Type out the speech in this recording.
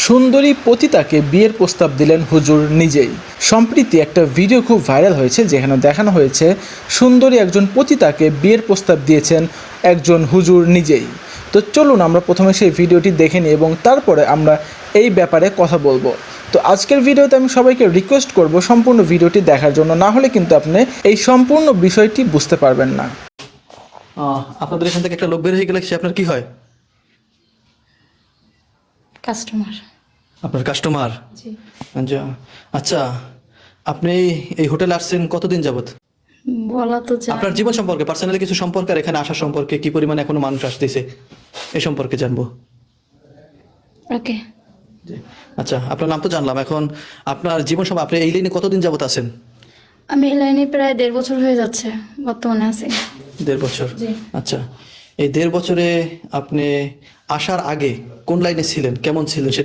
সুন্দরী পতিতাকে বিয়ের প্রস্তাব দিলেন হুজুর নিজেই। সম্প্রতি একটা ভিডিও খুব ভাইরাল হয়েছে, যেখানে দেখানো হয়েছে সুন্দরী একজন পতিতাকে বিয়ের প্রস্তাব দিয়েছেন একজন হুজুর নিজেই। তো চলুন আমরা প্রথমে সেই ভিডিওটি দেখে নিই এবং তারপরে আমরা এই ব্যাপারে কথা বলবো। তো আজকের ভিডিওতে আমি সবাইকে রিকোয়েস্ট করব সম্পূর্ণ ভিডিওটি দেখার জন্য, না হলে কিন্তু আপনি এই সম্পূর্ণ বিষয়টি বুঝতে পারবেন না। আপনাদের এখান থেকে একটা লোক বের হয়ে গেলে সে আপনার কি হয়? কাস্টমার। আপনার কাস্টমার? জি। আচ্ছা, আপনি এই হোটেলে আসছেন কতদিন যাবত? বলা তো যায়। আপনার জীবন সম্পর্কে, পার্সোনালি কিছু সম্পর্কে আর এখানে আসা সম্পর্কে, কি পরিমাণে এখনো মানুষ আসতেছে এই সম্পর্কে জানবো। ওকে। আচ্ছা, আপনার নাম তো জানলাম, এখন আপনার জীবন সম্পর্কে, আপনি এই লাইনে কতদিন যাবত আছেন? আমি এই লাইনে প্রায় 1.5 বছর হয়ে যাচ্ছে, বর্তমানে আছি। 1.5 বছর? জি। আচ্ছা, এই 1.5 বছরে আপনি আসার আগে কোন লাইনে ছিলেন, কেমন ছিলেন সেটা